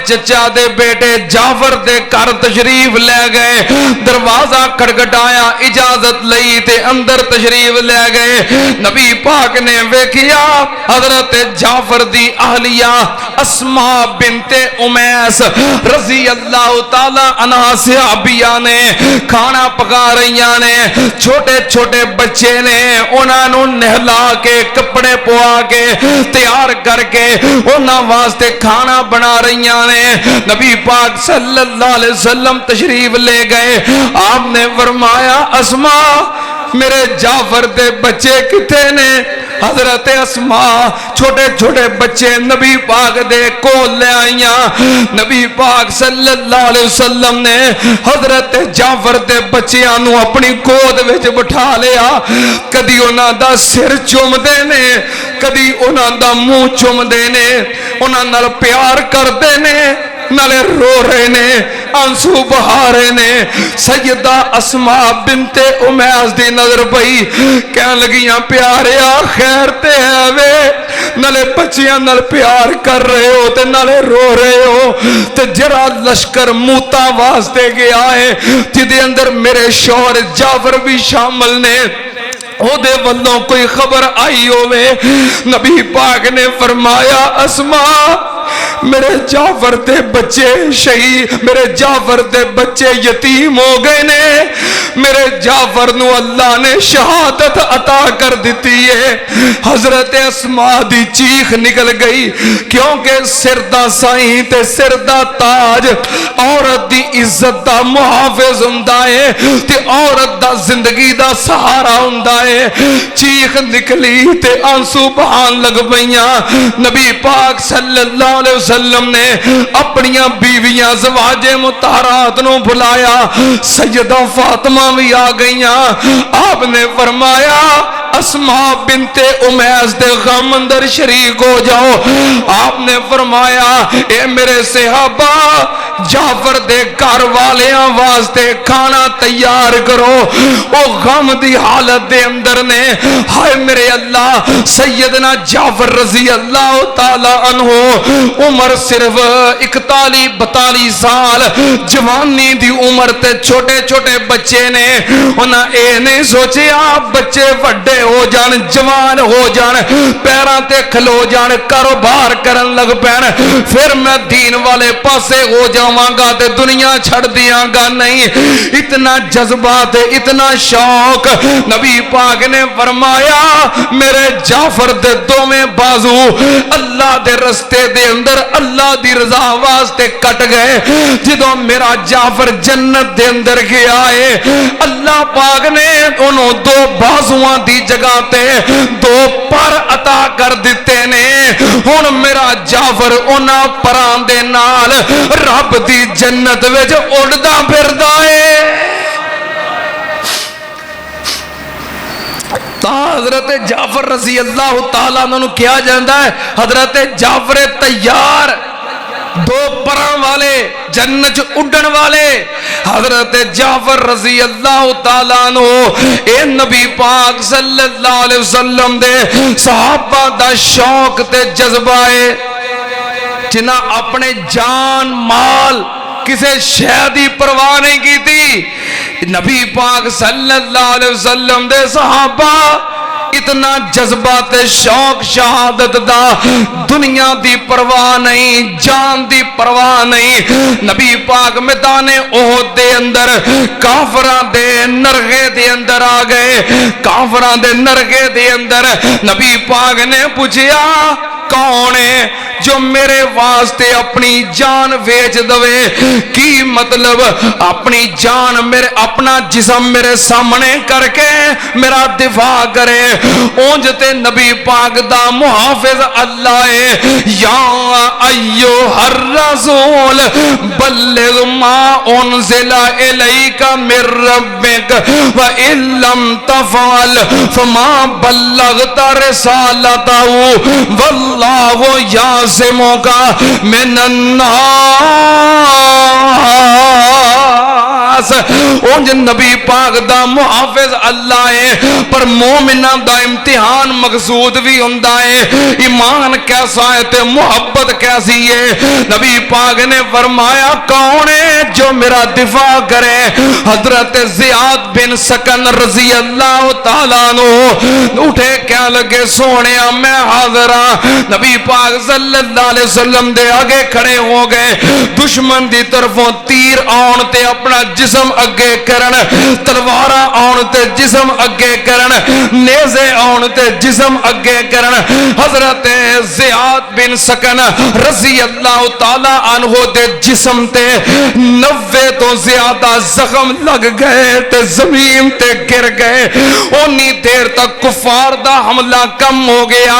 چچا دے بیٹے جعفر دے گھر تشریف لے گئے. دروازہ کھٹکھٹایا, اجازت لئی تے اندر تشریف لے گئے. نبی پاک نے ویکھیا حضرت جعفر دی اہلیہ اسماء بنت امیس رضی اللہ تعالی عنہا صحابیہ نے کھانا پکا رہیاں نے. چھوٹے چھوٹے بچے نے, انہاں نو نہلا کے کپڑے پوا کے تیار کر کے انہاں واسطے کھانا بنا رہیاں نے. نبی پاک صلی اللہ علیہ وسلم تشریف لے گئے. آپ نے فرمایا اسماء میرے جعفر دے بچے کتے نے؟ حضرت اسماء چھوٹے چھوٹے بچے نبی پاک دے کول لے آئیاں. نبی پاک صلی اللہ علیہ وسلم نے حضرت جعفر دے بچیاں نو اپنی گود وچ بٹھا لیا. کدی انہاں دا سر چوم دے نے, کدی انہاں دا منہ چوم دے نے, انہاں نال پیار کر دے نے, نالے رو رہے نے, آنسو بہا رہے نے. سیدہ اسماء بنت امیس دی نظر پئی, کہن لگیاں پیاریا خیر تے ہے وے, نالے بچیاں نال پیار کر رہے ہو تے نالے رو رہے ہو. تے جرا لشکر موتا واسطے گیا ہے جدے اندر میرے شوہر جعفر بھی شامل نے, او دے والوں کوئی خبر آئی ہوئے. نبی پاک نے فرمایا اسماء میرے جعفر دے بچے شہید, میرے جعفر دے بچے یتیم ہو گئے نے, میرے جعفر نو اللہ نے شہادت عطا کر دیتی ہے. حضرت اسماء دی چیخ نکل گئی, کیونکہ سر دا سائیں تے سر دا تاج عورت دی عزت دا محافظ ہوندا ہے تے عورت دا زندگی دا سہارا ہوندا ہے. چیخ نکلی تے آنسو بہان لگ پئیاں. نبی پاک صلی اللہ علیہ وسلم نے اپنیاں بیویاں زواج مطہرات نو بلایا. سیدہ فاطمہ بھی آ گئیاں. آپ نے فرمایا اسماء بنت امیس دے غم اندر شریک ہو جاؤ. آپ نے فرمایا اے میرے صحابہ جعفر دے گھر والیاں واسطے کھانا تیار کرو. او غم دی حالت دے اندر نے, ہائے میرے اللہ, سیدنا جعفر رضی اللہ تعالی عنہ عمر صرف 41-42 سال, جوانی دی عمر تے چھوٹے چھوٹے بچے نے. انہاں اے نہیں سوچیا بچے وڈے ہو جان, جوان ہو جان, پیراں تے کھلو جان, کاروبار کرن لگ پین, پھر میں دین والے پاسے ہو جاواں گا تے دنیا چھڑ دیاں گا. نہیں, اتنا جذبات, اتنا شوق. نبی پاک نے فرمایا میرے جعفر دے دوویں بازو اللہ دے رستے دے اندر اللہ دی رضا واسطے کٹ گئے. جدوں میرا جعفر جنت دے اندر گیا ہے, اللہ پاک نے انہوں 2 بازوਆਂ دی جگہ تے 2 پر عطا کر دیتے نے. ہن میرا جعفر انہاں پراں دے نال رب دی جنت وچ اڑدا پھردا ہے. حضرت جعفر رضی اللہ تعالیٰ عنہ کیا جاندہ ہے حضرت جعفر تیار، دو پراں والے، جنت اڈن والے حضرت جعفر رضی اللہ تعالیٰ عنہ اے نبی پاک صلی اللہ علیہ وسلم دے صحابہ دا شوق تے جذبہ ہے جنہ اپنے جان مال کسے شے دی پرواہ نہیں کی تھی۔ نبی پاک صلی اللہ علیہ وسلم دے صحابہ اتنا جذبات شوق شہادت دا، دنیا دی پرواہ نہیں، جان دی پرواہ نہیں۔ نبی پاک میدان احد دے اندر کافران دے نرغے دے اندر آ گئے، کافران دے نرغے دے اندر نبی پاک نے پوچھیا کون ہے جو میرے واسطے اپنی جان ویچ دوے؟ کی مطلب اپنی جان میرے اپنا جسم میرے سامنے کر کے میرا دفاع کرے؟ اونجتے نبی پاک دا محافظ اللہ ہے، یا ایوہ الرسول بلغ ما انزل الیک من ربک وَإِن لَّمْ تَفْعَلْ فَمَا بَلَّغْتَ رِسَالَتَهُ وَاللَّهُ يَعْصِمُكَ مِنَ النَّاسِ۔ اونج نبی پاک دا محافظ اللہ ہے، پر مومنہ دا امتحان مقصود بھی ہوندہ ہے، ایمان کیسا ہے تے محبت کیسی ہے۔ نبی پاک نے فرمایا کون ہے جو میرا دفاع کرے؟ حضرت زیاد بن سکن رضی اللہ تعالیٰ عنہ اٹھے کیا لگے سونیا میں حاضر ہاں۔ نبی پاک صلی اللہ علیہ وسلم دے آگے کھڑے ہو گئے، دشمن دی طرفوں تیر آن تے اپنا جسم اگے کرن، تلوارہ آن تے جسم اگے کرن، نیزے آن تے جسم اگے کرن۔ حضرت زیاد بن سکن رضی اللہ تعالیٰ عنہ دے جسم تے 90 تو زیادہ زخم لگ گئے تے زمین تے گر گئے۔ اونی دیر تک کفار دا حملہ کم ہو گیا،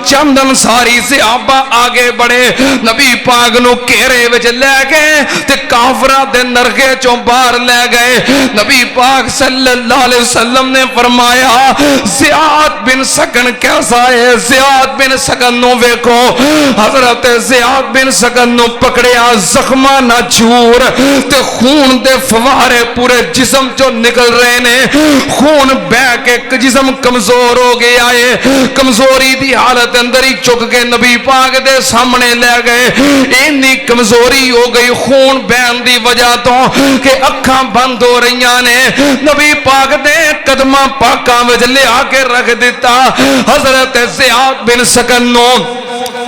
چند انصاری صحابہ آگے بڑھے، نبی پاک نو کیرے وچ لے گئے تے کافرہ دے نرغے چوں باہر لے گئے۔ نبی پاک صلی اللہ علیہ وسلم نے فرمایا زیاد بن سکن کیسا ہے؟ زیاد بن سکن نو ویکھو۔ حضرت زیاد بن سکن نو پکڑیا، زخمہ نہ چھور تے خون دے فوارے پورے جسم چو نکل رہے نے، خون بہ کے جسم کمزور ہو گیا ہے۔ کمزوری دی حالت اندر ہی چک کے نبی پاک دے سامنے لے گئے۔ اینی کمزوری ہو گئی خون بہن دی وجہ تو کہ اکھاں بند ہو رہیاں نے۔ نبی پاک دے قدمہ پاکاں وچ لے آ کے رکھ دیتا۔ حضرت زیاد بن سکن نو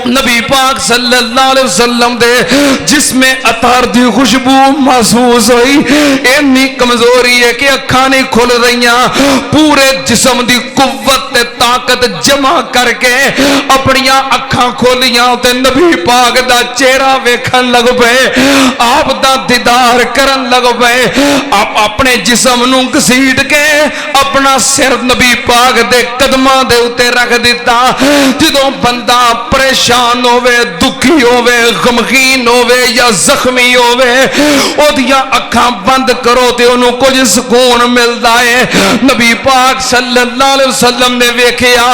نبی پاک صلی اللہ علیہ وسلم دے جس میں عطر دی خوشبو محسوس ہوئی، اینی کمزوری ہے کہ اکھاں نہیں کھل رہیاں، پورے جسم دی قوت تے طاقت جمع کر کے اپنیاں اکھاں کھولیاں تے نبی پاک دا چہرہ ویکھن لگ پئے، آپ دا دیدار کرن لگ پئے۔ آپ اپنے جسم نو گھسیٹ کے اپنا سر نبی پاک دے قدماں دے اتے رکھ دیتا۔ جدوں بندہ پریشان ہوئے، دکھی ہوئے، غمگین ہوئے یا زخمی ہوئے، او دیاں اکھاں بند کرو تے انہوں کچھ سکون ملدا ہے۔ نبی پاک صلی اللہ علیہ وسلم نے ویکھیا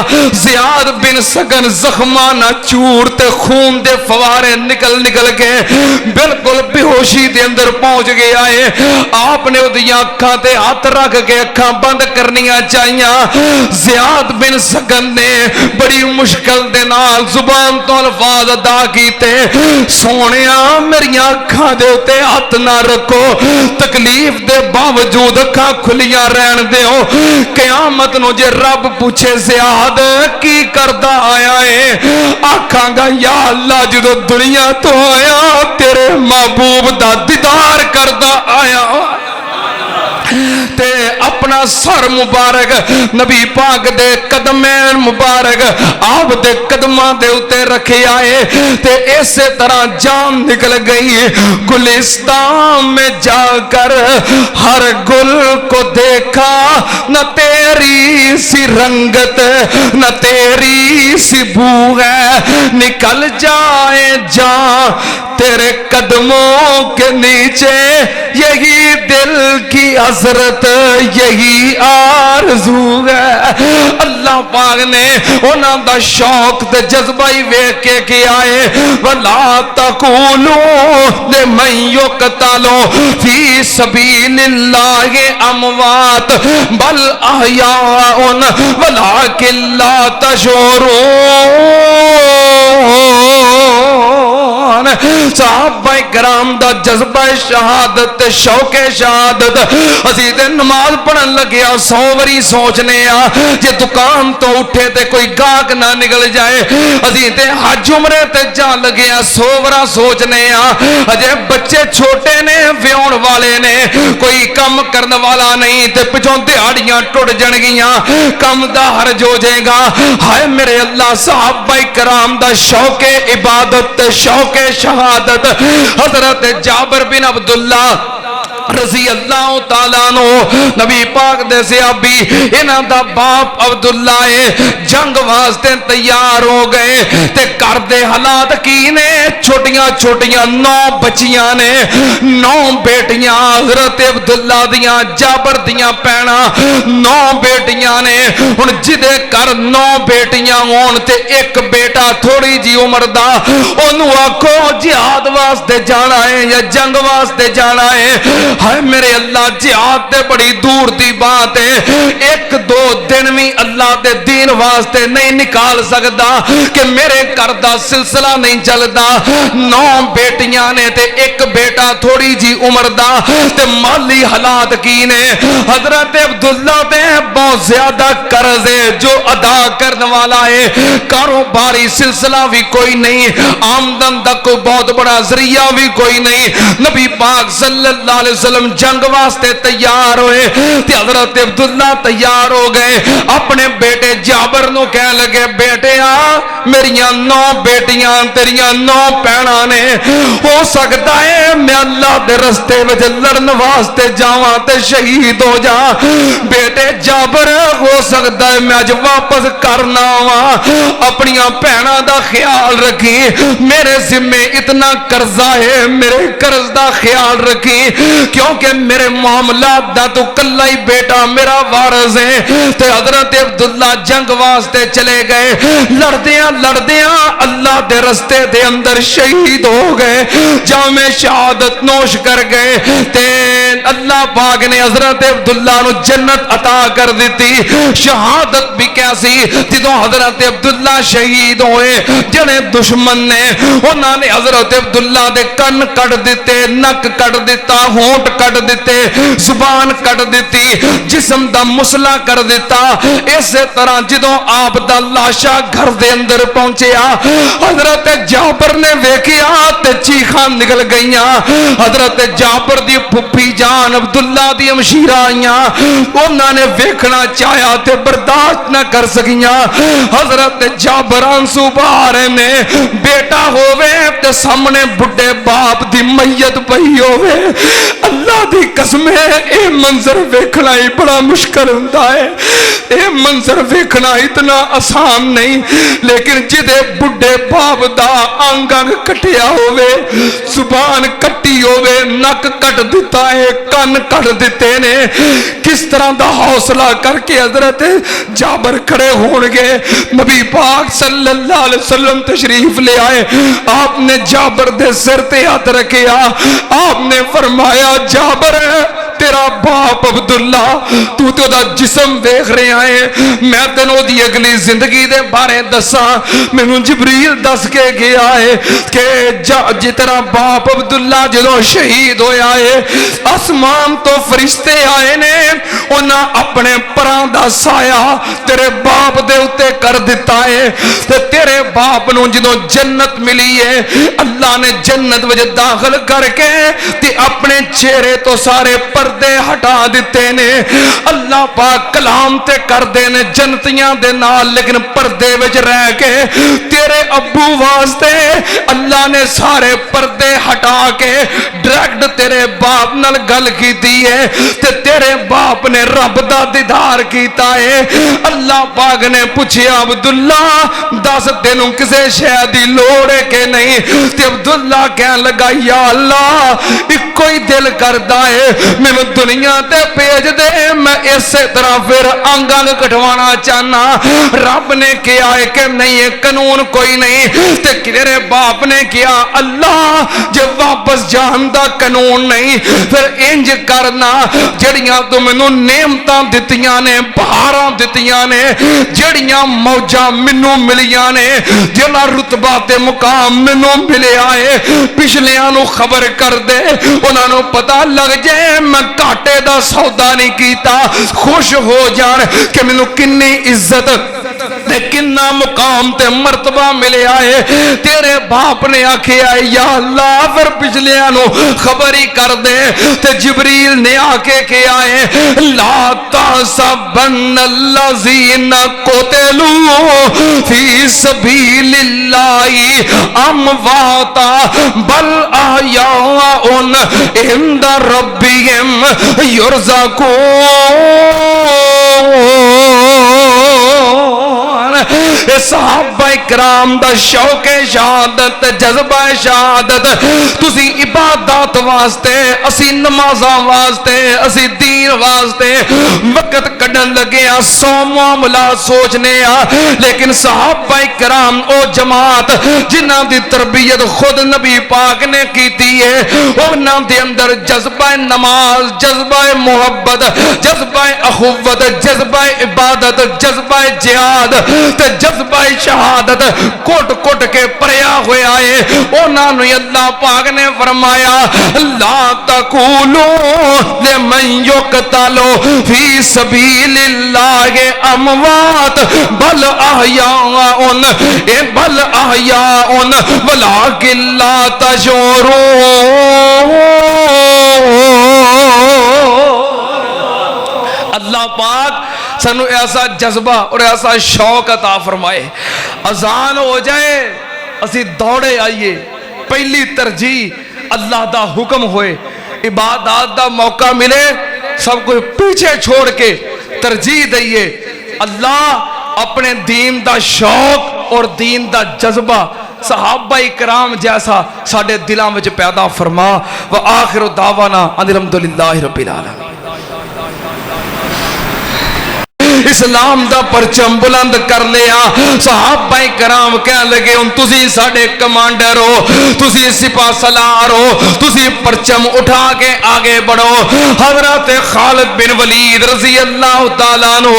زیاد بن سکن زخمانہ چور تے خون دے فوارے نکل کے بالکل بے ہوشی دے اندر پہنچ گیا ہے۔ آپ نے دیاں اکھاں تے ہاتھ رکھ کے اکھاں بند کرنیاں چاہیاں۔ زیاد بن سکن نے بڑی مشکل دے نال زبان تو الفاظ ادا کیتے، سونیا میری اکھاں دے اتے ہاتھ نہ رکھو، تکلیف دے باوجود اکھاں کھلیاں رہن دیو، قیامت نو جے رب پوچھے زیاد کی کردہ آیا ہے، آکھاں گا یا اللہ جدو دنیا تو آیا تیرے محبوب دا دیدار کردہ آیا تے اپنا سر مبارک نبی پاک دے قدمین مبارک آپ دے قدمہ دے اتے رکھے آئے تے ایسے طرح جان نکل گئی۔ گلستان میں جا کر ہر گل کو دیکھا، نہ تیری سی رنگت نہ تیری سی بو ہے، نکل جائے جان تیرے قدموں کے نیچے یہی دل کی حسرت یہی آرزو ہے. اللہ پاک نے انہاں دا شوق تے جذبہ ہی ویکھ کے کیا ہے ولا تقولوا لمن يقتل فی سبیل اللہ اموات بل احیاء ولکن لا تشعرون. صحابہ کرام دا جذبہ شہادت شوق شہادت اسی تے نماز پڑھن لگیا 100 واری سوچنے آ جے دکان تو اٹھے تے کوئی گاہک نہ نکل جائے. اسی تے حج عمرے تے جا لگیا 100 وارا سوچنے آ اجے بچے چھوٹے نے ویون والے نے کوئی کم کرن والا نہیں تے پچھوں دیہڑیاں ٹوٹ جن گیاں کم دا حرج ہو جائے گا. ہائے میرے اللہ صحابہ کرام دا شوق عبادت شوق شہادت حضرت جابر بن عبداللہ رضی اللہ تعالیٰ عنہ نبی پاک دے صحابی انہاں دا باپ عبداللہ جنگ واسطے تیار ہو گئے تے کر دے حالات کی نے چھوٹیاں چھوٹیاں 9 بچیاں نے 9 بیٹیاں حضرت عبداللہ دیاں جابر دیاں پینا 9 بیٹیاں نے ہن جدے کر 9 بیٹیاں ہون تے ایک بیٹا تھوڑی جی عمر دا اونوں آکھو جہاد واسطے جانا ہے یا جنگ واسطے جانا ہے. ہائے میرے اللہ جہاد تے بڑی دور دی بات ہے 1-2 دن بھی اللہ دے دین واسطے نہیں نکال سکتا کہ میرے گھر دا سلسلہ نہیں چلتا. 9 بیٹیاں نے تے ایک بیٹا تھوڑی جی عمر دا تے مالی حالات کی نے حضرت عبداللہ تے بہت زیادہ قرض ہے جو ادا کرنے والا ہے کاروباری سلسلہ بھی کوئی نہیں آمدن دا کوئی بہت بڑا ذریعہ بھی کوئی نہیں. نبی پاک صلی اللہ علیہ وسلم جنگ واسطے تیار ہوئے تے حضرت عبداللہ تیار ہو گئے اپنے بیٹے جابر نو کہنے لگے بیٹے میریاں 9 بیٹیاں تیریاں 9 پینا نے ہو سکتا ہے میں اللہ دے رستے وچ لڑن واسطے جاواں تے شہید ہو جا. بیٹے جابر ہو سکتا ہے میں اج واپس کرنا وا اپنی پینا دا خیال رکھی میرے ذمے اتنا قرضہ ہے میرے قرض دا خیال رکھی کیونکہ میرے معاملات دا تو کلا ہی بیٹا میرا وارث ہے. تے حضرت عبداللہ جنگ واسطے چلے گئے لڑدیاں لڑدیاں اللہ دے رستے دے اندر شہید ہو گئے جام شہادت نوش کر گئے تے اللہ پاک نے حضرت عبداللہ نو جنت عطا کر دیتی. شہادت بھی کیسی جدوں حضرت عبداللہ شہید ہوئے جنے دشمن نے انہاں نے حضرت عبداللہ دے کن کٹ دیتے نک کٹ دیتا ہونٹ کٹ دیتے زبان کٹ دیتی جسم دا مسلا کر دیتا. اسی طرح جدوں آپ دا لاشا گھر دے اندر پہنچیا حضرت جابر نے ویکھیا تے چیخاں نکل گئیاں. حضرت جابر دی پھپھی جان عبداللہ دی ہمشیرہ آئیاں انہاں نے ویکھنا چاہیا تے برداشت نہ کر سکیاں. حضرت جابر آنسو بہا رہے نے بیٹا ہووے تے سامنے بڈھے باپ دی میت پئی ہووے اللہ دی قسم ہے اے منظر ویکھنا ہی بڑا مشکل ہوندا ہے. اے منظر ویکھنا اتنا آسان نہیں لیکن جدے بڈھے باپ دا انگ انگ کٹیا ہووے زبان کٹی ہووے نک کٹ دیتا ہے کن کٹ دیتے نے کس طرح دا حوصلہ کر کے حضرت جابر کھڑے ہون گے. نبی پاک صلی اللہ علیہ وسلم تشریف لے آئے آپ نے جابر دے سر تے ہاتھ رکھیا آپ نے فرمایا جابر تیرا باپ عبداللہ تو دا جسم دیکھ رہے ہیں میں تینوں دی اگلی زندگی دے بارے دساں مینوں جبریل دس کے گیا ہے کہ تیرا باپ عبداللہ جدوں شہید ہویا ہے آسمان تو فرشتے آئے نے انہاں اپنے پراں دا سایہ تیرے باپ دے اتے کر دیتا ہے تے تیرے باپ نوں جدوں جنت ملی ہے اللہ نے جنت وچ داخل کر کے تے اپنے چہرے تو سارے پردے ہٹا دیتے نے. اللہ پاک کلام تے کر دے نے جنتیاں دے نال لیکن پردے وچ رہ کے تیرے ابو واسطے اللہ نے سارے پردے ہٹا کے ڈائریکٹ تیرے باپ نال گل کیتی ہے تے تیرے باپ نے رب دا دیدار کیتا ہے۔ اللہ پاک نے پوچھیا عبداللہ دس تینوں کسے شے دی لوڑ ہے کہ نہیں؟ تے عبداللہ کہنے لگا یا اللہ ایک کوئی دل کردا ہے میں دنیا تے بھیج دے، میں اسی طرح پھر انگ انگ کٹوانا چاہنا۔ رب نے کیا ہے کہ نہیں ہے قانون کوئی نہیں تے تیرے باپ نے کیا اللہ جب واپس جان دا قانون نہیں پھر انج کرنا جڑیاں تو مینوں نعمتاں دتیاں نے بہاراں دتیاں نے جڑیاں موجاں مینوں ملیاں نے جڑا رتبہ تے مقام مینوں ملیا ہے پچھلیاں نو خبر کر دے انہاں نو پتہ لگ جائے میں گھاٹے دا سودا نہیں کیتا، خوش ہو جان کہ مینوں کنی عزت تے کنا مقام تے مرتبہ ملیا ہے۔ تیرے باپ نے آکھیا یا اللہ پھر پچھلیاں نو خبر ہی کر دے تے جبریل نے آکے کیا ہے لا تحسبن الذین قتلوا فی سبیل اللہ امواتا بل احیاء عند ربہم یرزقون۔ صحابہ کرام دا شوق شہادت جذبہ شہادت تسی عبادات واسطے اسی نمازاں واسطے اسی دین واسطے وقت کڈن لگے ہاں سو معاملات سوچنے ہاں، لیکن صحابہ کرام او جماعت جنہاں دی تربیت خود نبی پاک نے کیتی ہے انہاں دے اندر جذبہ نماز جذبہ محبت جذبہ اخوت جذبہ عبادت جذبہ جہاد تے جذبہ شہادت کوٹ کوٹ کے پریا ہویا ہے۔ انہاں نے اللہ پاک نے فرمایا لا تقولوا لمن يقتل فی سبیل اللہ اموات بل احیاء ولکن لا تشعرون۔ اللہ پاک سنو ایسا جذبہ اور ایسا شوق عطا فرمائے اذان ہو جائے اسی دوڑے آئیے پہلی ترجیح اللہ دا حکم ہوئے عبادات دا موقع ملے سب کو پیچھے چھوڑ کے ترجیح دئیے اللہ اپنے دین دا شوق اور دین دا جذبہ صحابہ کرام جیسا ساڑھے دلوں وچ پیدا فرما وآخر دعوانا ان الحمدللہ رب العالمین۔ اسلام دا پرچم بلند کر لیا صحابہ کرام کہنے لگے ان تسی ساڑے کمانڈر ہو تسی سپاہ سالار ہو تسی پرچم اٹھا کے آگے بڑھو۔ حضرت خالد بن ولید رضی اللہ تعالیٰ عنہ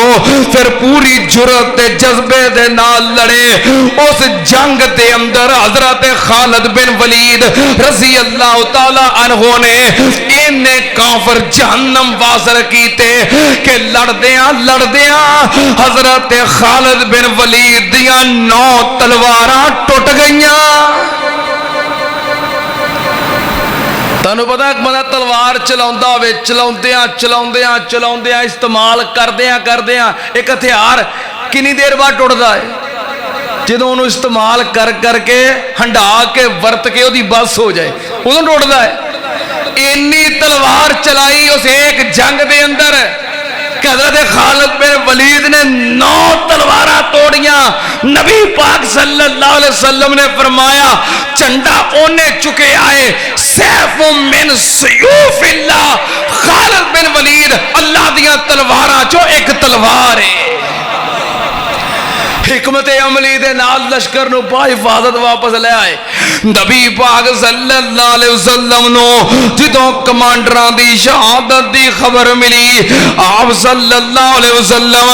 پھر پوری جرت جذبے دے نال لڑے اس جنگ دے اندر حضرت خالد بن ولید رضی اللہ تعالیٰ عنہ نے انہیں کافر جہنم واصل کیتے کہ لڑدیاں حضرت خالد بن ولید دیاں 9 تلواراں ٹوٹ گئیاں۔ تانوں پتہ ایک بندہ تلوار چلاوندا ہوئے چلاوندیاں استعمال کردیاں ایک ہتھیار کنی دیر بعد ٹوٹدا ہے جدوں انہوں استعمال کر کے ہنڈا کے ورت کے اودی بس ہو جائے ادوں ٹوٹدا ہے۔ انی تلوار چلائی اس ایک جنگ دے اندر کہ حضرت خالد بن ولید نے 9 تلوارہ توڑیاں۔ نبی پاک صلی اللہ علیہ وسلم نے فرمایا چنڈا اونے چکے آئے سیف من سیوف اللہ، خالد بن ولید اللہ دیاں تلوارہ جو ایک تلوار ہے۔ حکمت عملی دے نال لشکر نو با حفاظت واپس لے آئے۔ نبی پاک صلی اللہ علیہ وسلم نو جدوں کمانڈران دی شہادت دی خبر ملی آپ صلی اللہ علیہ وسلم